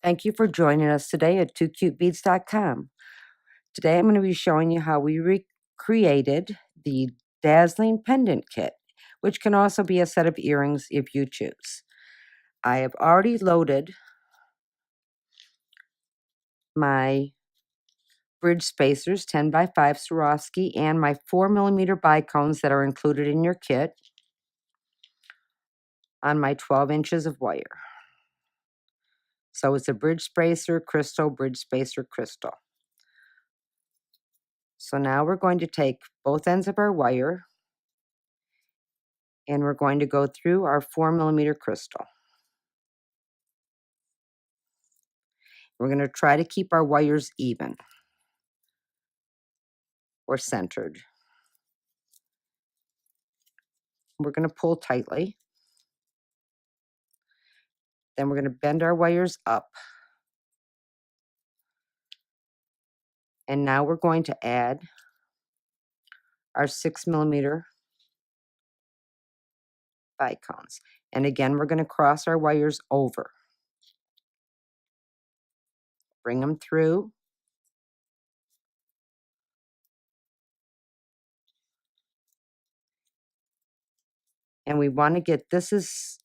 Thank you for joining us today at 2cutebeads.com. Today I'm going to be showing you how we recreated the Dazzling Pendant Kit, which can also be a set of earrings if you choose. I have already loaded my bridge spacers, 10 by 5 Swarovski, and my 4mm bicones that are included in your kit on my 12 inches of wire. So it's a bridge spacer, crystal, bridge spacer, crystal. So now we're going to take both ends of our wire and we're going to go through our 4mm crystal. We're going to try to keep our wires even or centered. We're going to pull tightly. Then we're going to bend our wires up. And now we're going to add our 6mm bicones. And again, we're going to cross our wires over. Bring them through. And we want to get this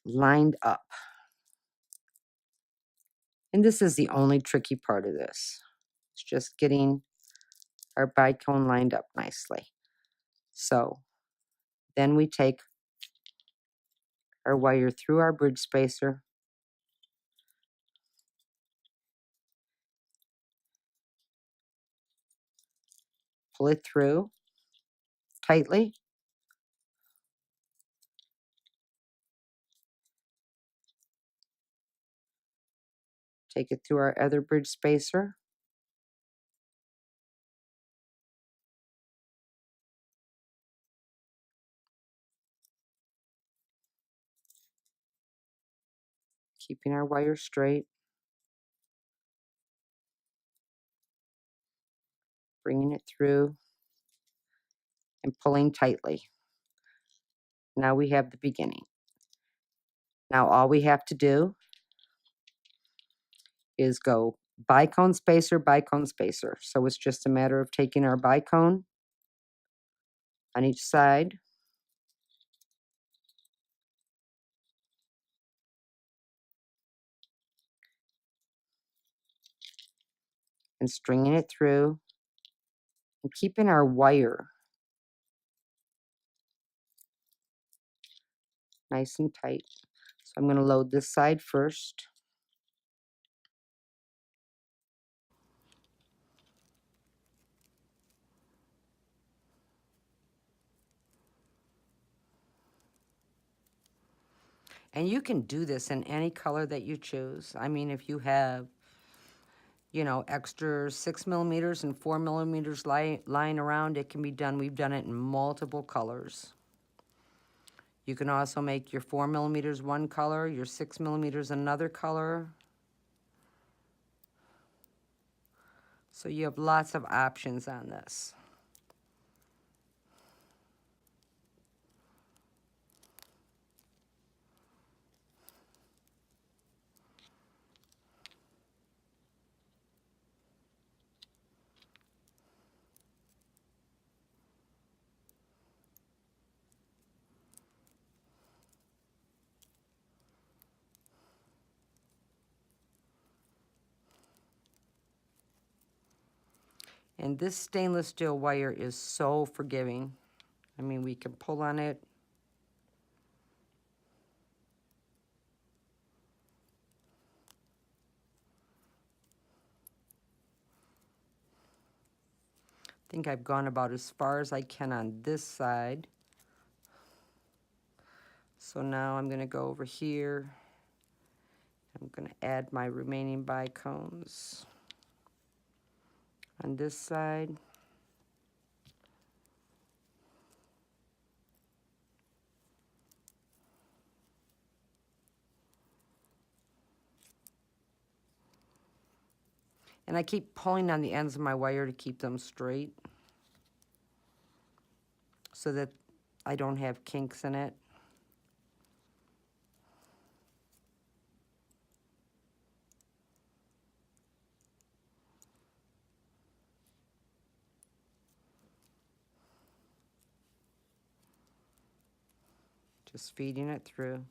lined up. And this is the only tricky part of this. It's just getting our bicone lined up nicely. So then we take our wire through our bridge spacer, pull it through tightly, take it through our other bridge spacer, keeping our wire straight, bringing it through, and pulling tightly. Now we have the beginning. Now all we have to do is go bicone spacer, bicone spacer. So it's just a matter of taking our bicone on each side, and stringing it through, and keeping our wire nice and tight. So I'm going to load this side first. And you can do this in any color that you choose. I mean, if you have, you know, extra 6mm and 4mm lying around, it can be done. We've done it in multiple colors. You can also make your 4mm one color, your 6mm another color. So you have lots of options on this. And this stainless steel wire is so forgiving. I mean, we can pull on it. I think I've gone about as far as I can on this side. So now I'm going to go over here. I'm going to add my remaining bicones on this side. And I keep pulling on the ends of my wire to keep them straight. so that I don't have kinks in it. Just feeding it through.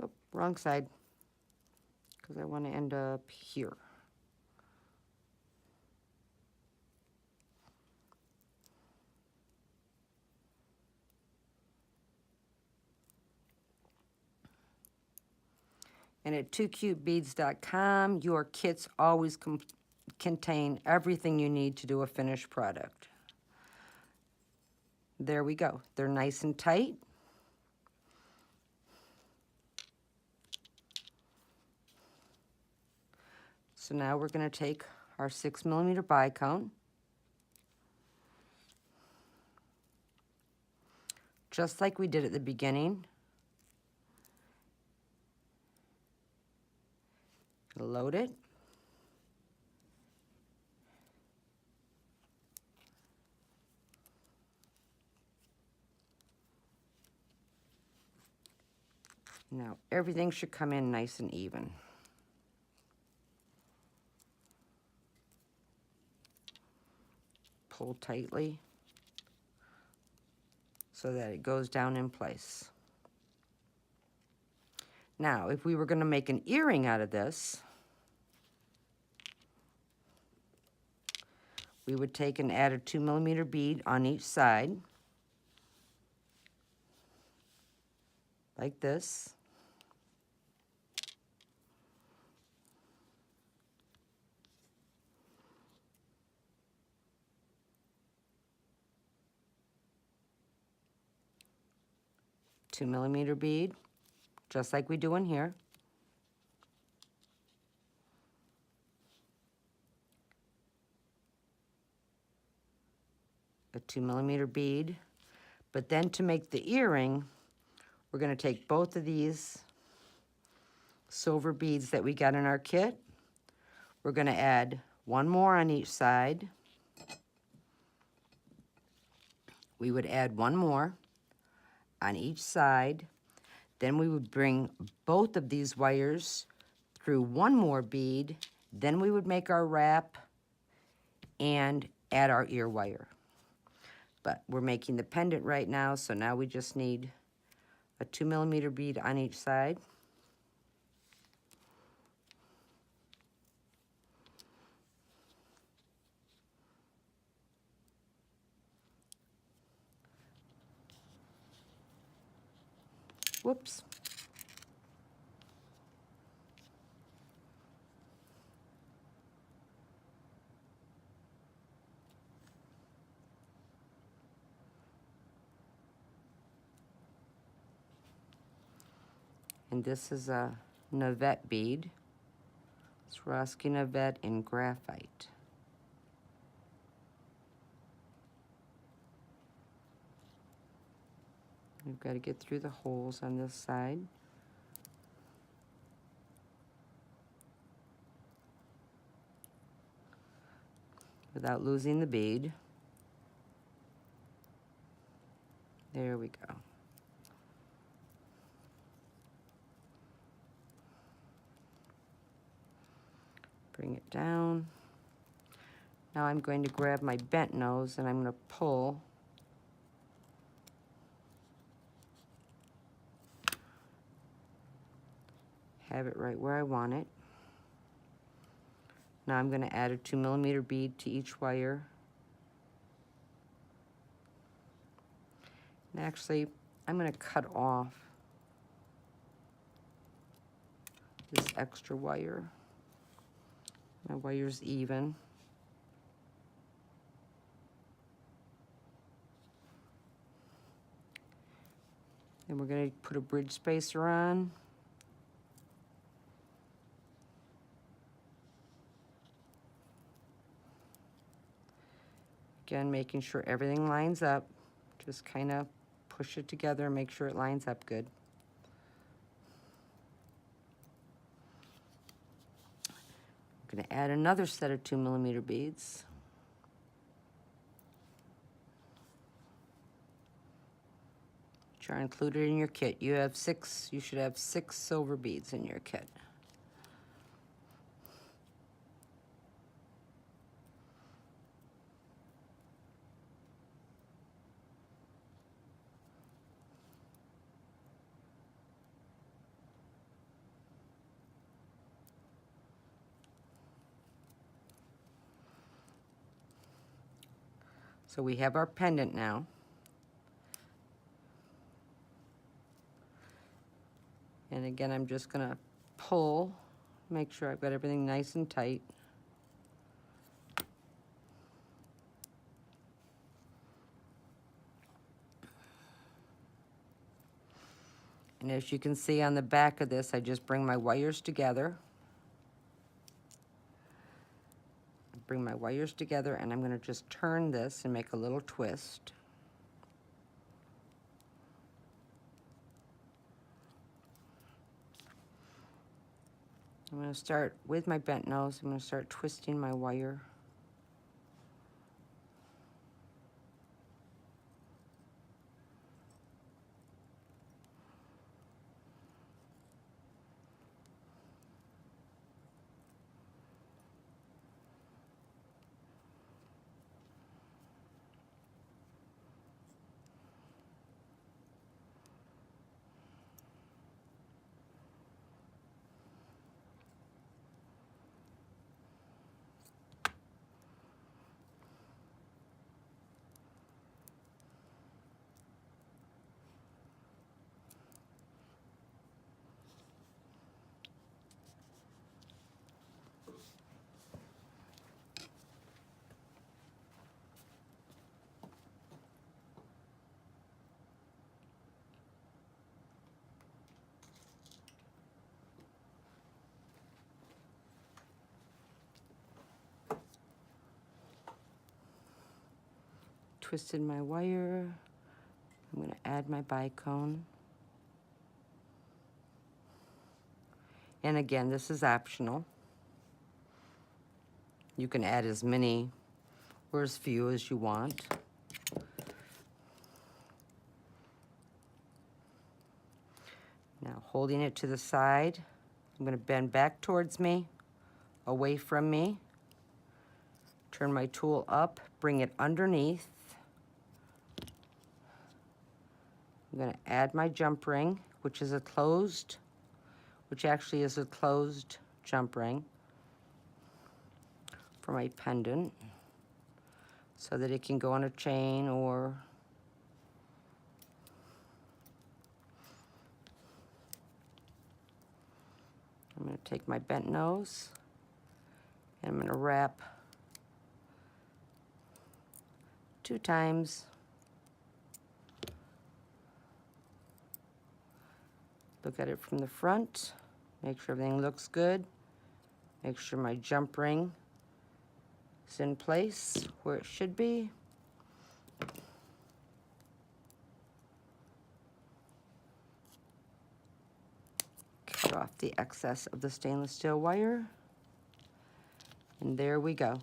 Oh, wrong side, because I want to end up here. And at 2cutebeads.com, your kits always contain everything you need to do a finished product. There we go. They're nice and tight. So now we're going to take our 6mm bicone, just like we did at the beginning. Load it. Now everything should come in nice and even. Pull tightly so that it goes down in place. Now, if we were going to make an earring out of this, we would take and add a 2mm bead on each side, like this. $2mm bead, just like we do in here. A 2mm bead. But then to make the earring, we're going to take both of these silver beads that we got in our kit. We're going to add one more on each side. We would add one more on each side. Then we would bring both of these wires through one more bead. Then we would make our wrap and add our ear wire. But we're making the pendant right now, so now we just need a 2mm bead on each side. Whoops. And this is a Navette bead. Swarovski Navette in graphite. We've got to get through the holes on this side. Without losing the bead. There we go. Bring it down. Now I'm going to grab my bent nose and I'm going to pull have it right where I want it. Now I'm going to add a 2mm bead to each wire. And actually, I'm going to cut off this extra wire. My wire's even. Then we're going to put a bridge spacer on. Again, making sure everything lines up. Just kind of push it together and make sure it lines up good. I'm going to add another set of 2mm beads. Try and include it in your kit. You should have 6 silver beads in your kit. So we have our pendant now. And again, I'm just gonna pull, make sure I've got everything nice and tight. And as you can see on the back of this, I just bring my wires together. Bring my wires together, and I'm gonna just turn this and make a little twist. I'm going to start with my bent nose. I'm going to start twisting my wire. Twisted my wire. I'm going to add my bicone. And again, this is optional. You can add as many or as few as you want. Now, holding it to the side, I'm going to bend back towards me, away from me. Turn my tool up, bring it underneath. I'm going to add my jump ring, which actually is a closed jump ring for my pendant, so that it can go on a chain or I'm going to take my bent nose and I'm going to wrap 2 times. Look at it from the front, make sure everything looks good, make sure my jump ring is in place where it should be. Cut off the excess of the stainless steel wire, and there we go.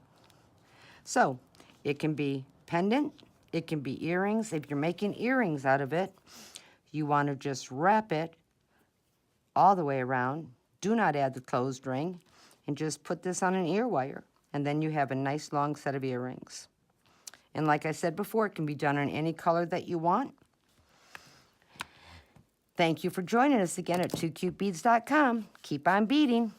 So it can be pendant, it can be earrings. If you're making earrings out of it, you want to just wrap it all the way around. Do not add the closed ring, and just put this on an ear wire, and then you have a nice long set of earrings. And like I said before, it can be done in any color that you want. Thank you for joining us again at 2cutebeads.com. Keep on beading.